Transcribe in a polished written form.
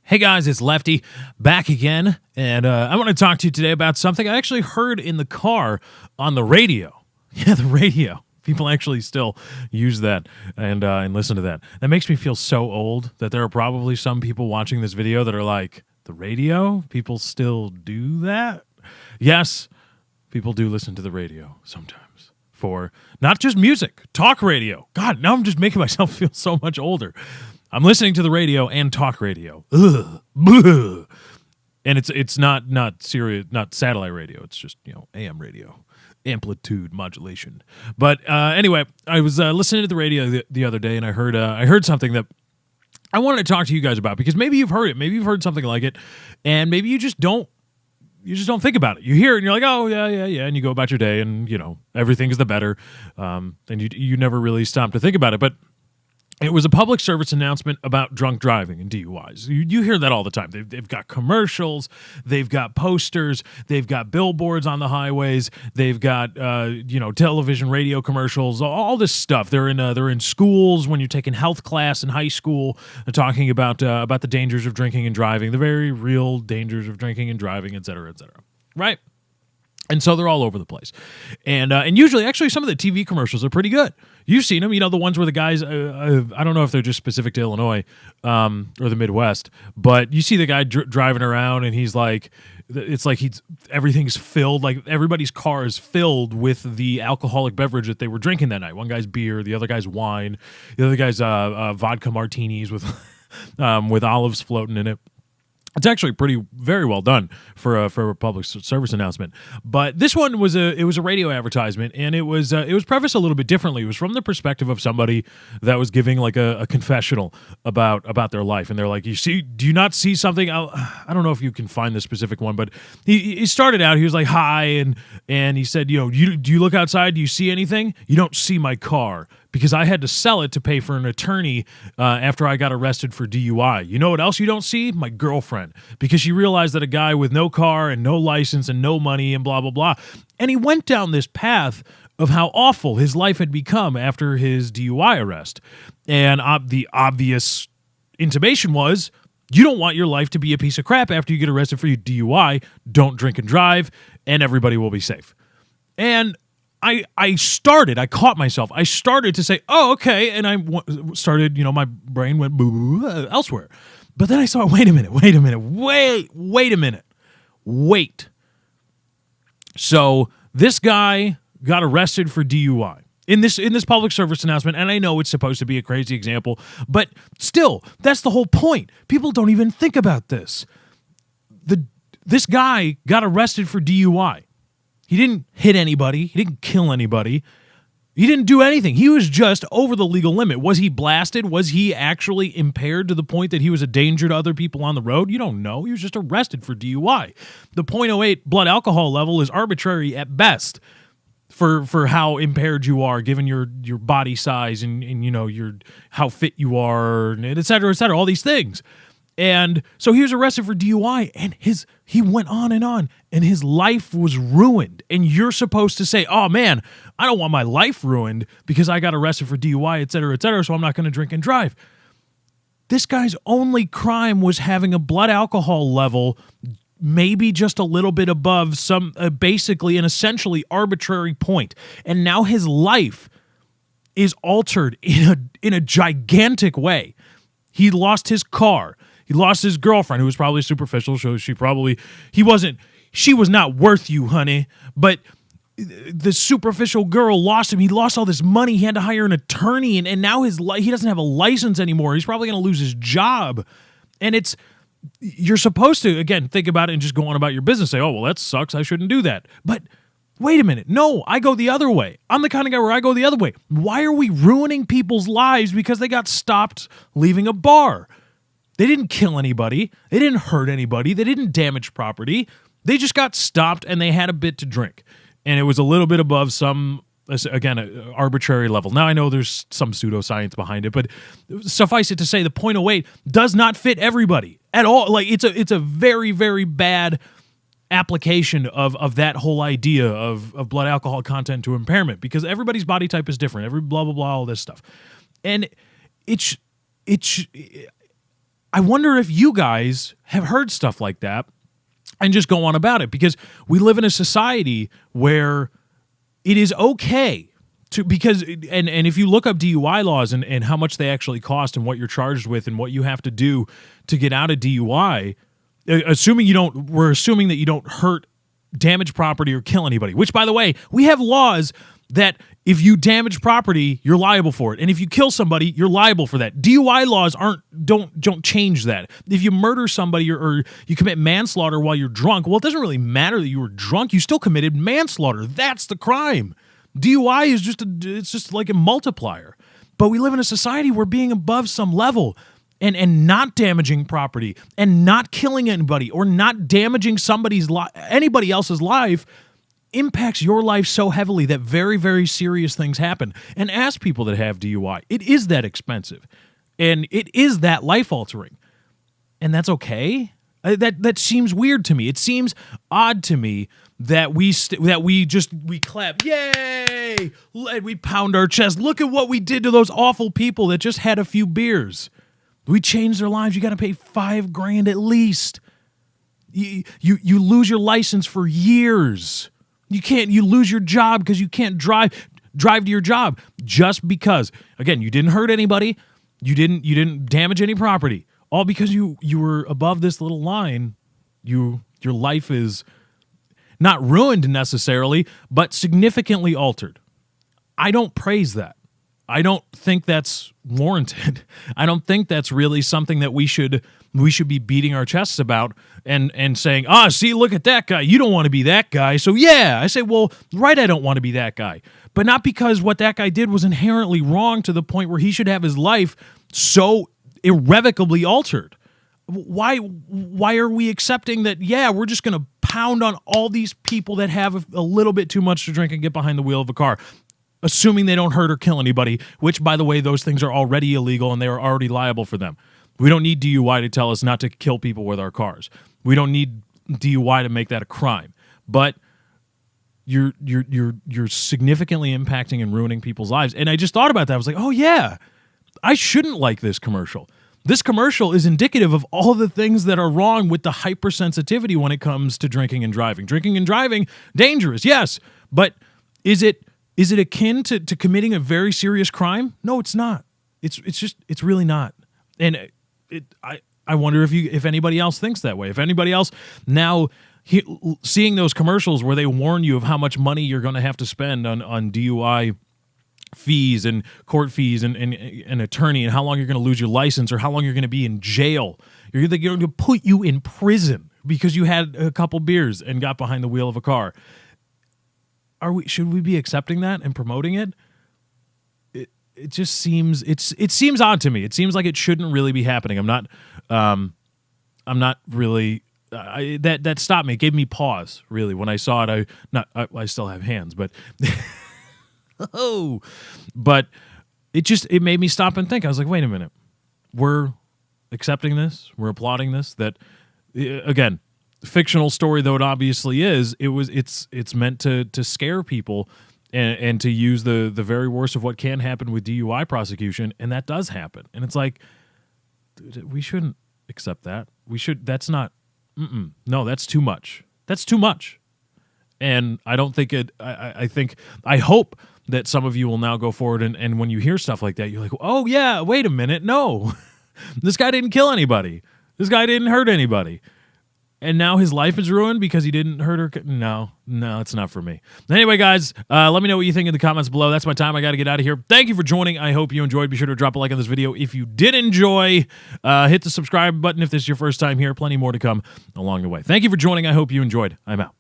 Hey guys, it's Lefty back again, and I want to talk to you today about something I actually heard in the car on the radio. Yeah, the radio. People actually still use that and listen to that. That makes me feel so old that there are probably some people watching this video that are like, the radio? People still do that? Yes, people do listen to the radio sometimes for not just music, talk radio. God, now I'm just making myself feel so much older. I'm listening to the radio and talk radio. Ugh. Bleh. And it's not serious, not satellite radio. It's just, AM radio, amplitude modulation. But anyway, I was listening to the radio the other day, and I heard something that I wanted to talk to you guys about, because maybe you've heard it, maybe you've heard something like it, and maybe you just don't think about it. You hear it and you're like, oh yeah, and you go about your day, and everything's the better, and you never really stop to think about it. But it was a public service announcement about drunk driving and DUIs. You hear that all the time. They've got commercials, they've got posters, they've got billboards on the highways, they've got television, radio commercials, all this stuff. They're in schools when you're taking health class in high school. They're talking about the dangers of drinking and driving, the very real dangers of drinking and driving, et cetera, right? And so they're all over the place. And usually, actually, some of the TV commercials are pretty good. You've seen them, the ones where the guys, I don't know if they're just specific to Illinois or the Midwest, but you see the guy driving around, and he's like, it's like everything's filled, like everybody's car is filled with the alcoholic beverage that they were drinking that night. One guy's beer, the other guy's wine, the other guy's vodka martinis with olives floating in it. It's actually very well done for a public service announcement. But this one was a radio advertisement, and it was prefaced a little bit differently. It was from the perspective of somebody that was giving like a confessional about their life, and they're like, do you not see something? I don't know if you can find the specific one, but he started out. He was like, hi, and he said, do you look outside? Do you see anything? You don't see my car, because I had to sell it to pay for an attorney after I got arrested for DUI. You know what else you don't see? My girlfriend, because she realized that a guy with no car and no license and no money and blah, blah, blah. And he went down this path of how awful his life had become after his DUI arrest. And the obvious intimation was, you don't want your life to be a piece of crap after you get arrested for your DUI. Don't drink and drive, and everybody will be safe. And I caught myself. I started to say, oh, okay. And I started, my brain went elsewhere. But then I saw, wait a minute. So this guy got arrested for DUI in this public service announcement. And I know it's supposed to be a crazy example, but still, that's the whole point. People don't even think about this. This guy got arrested for DUI. He didn't hit anybody. He didn't kill anybody. He didn't do anything. He was just over the legal limit. Was he blasted? Was he actually impaired to the point that he was a danger to other people on the road? You don't know. He was just arrested for DUI. The .08 blood alcohol level is arbitrary at best for how impaired you are, given your body size and your how fit you are, and et cetera, all these things. And so he was arrested for DUI, and he went on, and his life was ruined. And you're supposed to say, oh man, I don't want my life ruined because I got arrested for DUI, et cetera, so I'm not going to drink and drive. This guy's only crime was having a blood alcohol level maybe just a little bit above some basically an essentially arbitrary point. And now his life is altered in a gigantic way. He lost his car. He lost his girlfriend, who was probably superficial, so she was not worth you, honey. But the superficial girl lost him. He lost all this money. He had to hire an attorney, and now he doesn't have a license anymore. He's probably going to lose his job. And you're supposed to, again, think about it and just go on about your business. Say, oh, well, that sucks. I shouldn't do that. But wait a minute. No, I go the other way. I'm the kind of guy where I go the other way. Why are we ruining people's lives because they got stopped leaving a bar? They didn't kill anybody. They didn't hurt anybody. They didn't damage property. They just got stopped, and they had a bit to drink. And it was a little bit above some, again, arbitrary level. Now, I know there's some pseudoscience behind it, but suffice it to say, the .08 does not fit everybody at all. Like, it's a very, very bad application of that whole idea of blood alcohol content to impairment, because everybody's body type is different. Every blah, blah, blah, all this stuff. And I wonder if you guys have heard stuff like that and just go on about it, because we live in a society where it is okay to, because, and if you look up DUI laws and how much they actually cost and what you're charged with and what you have to do to get out of DUI, we're assuming that you don't hurt, damage property, or kill anybody, which, by the way, we have laws that if you damage property, you're liable for it. And if you kill somebody, you're liable for that. DUI laws don't change that. If you murder somebody or you commit manslaughter while you're drunk, well, it doesn't really matter that you were drunk. You still committed manslaughter. That's the crime. DUI is just like a multiplier. But we live in a society where being above some level and not damaging property and not killing anybody or not damaging anybody else's life impacts your life so heavily that very, very serious things happen. And ask people that have DUI. It is that expensive. And it is that life-altering. And that's okay? That seems weird to me. It seems odd to me that we clap, yay! We pound our chest. Look at what we did to those awful people that just had a few beers. We changed their lives. You got to pay $5,000 at least. You lose your license for years. You lose your job because you can't drive to your job just because, again, you didn't hurt anybody, you didn't damage any property, all because you were above this little line. Your life is not ruined necessarily, but significantly altered. I don't praise that. I don't think that's warranted. I don't think that's really something that we should be beating our chests about and saying, see, look at that guy. You don't want to be that guy. So yeah, I say, well, right, I don't want to be that guy. But not because what that guy did was inherently wrong to the point where he should have his life so irrevocably altered. Why are we accepting that, yeah, we're just going to pound on all these people that have a little bit too much to drink and get behind the wheel of a car, assuming they don't hurt or kill anybody, which, by the way, those things are already illegal and they are already liable for them. We don't need DUI to tell us not to kill people with our cars. We don't need DUI to make that a crime. But you're significantly impacting and ruining people's lives. And I just thought about that. I was like, oh yeah, I shouldn't like this commercial. This commercial is indicative of all the things that are wrong with the hypersensitivity when it comes to drinking and driving. Drinking and driving, dangerous, yes. But is it akin to committing a very serious crime? No, it's not. It's really not. And I wonder if anybody else thinks that way. If anybody else now seeing those commercials where they warn you of how much money you're going to have to spend on DUI fees and court fees and an attorney, and how long you're going to lose your license or how long you're going to be in jail. You're going to put you in prison because you had a couple beers and got behind the wheel of a car. Should we be accepting that and promoting it? It just seems it seems odd to me. It seems like it shouldn't really be happening. I'm not really that stopped me. It gave me pause really when I saw it. I still have hands, but but it made me stop and think. I was like, wait a minute, we're accepting this, we're applauding this. That again, fictional story though it obviously is, it's meant to scare people and to use the very worst of what can happen with DUI prosecution, and that does happen. And it's like, dude, we shouldn't accept that. That's not. No, that's too much. That's too much. And I don't think it. I hope that some of you will now go forward and when you hear stuff like that, you're like, oh yeah, wait a minute, no, this guy didn't kill anybody. This guy didn't hurt anybody. And now his life is ruined because he didn't hurt her. No, it's not for me. Anyway, guys, let me know what you think in the comments below. That's my time. I got to get out of here. Thank you for joining. I hope you enjoyed. Be sure to drop a like on this video. If you did enjoy, hit the subscribe button if this is your first time here. Plenty more to come along the way. Thank you for joining. I hope you enjoyed. I'm out.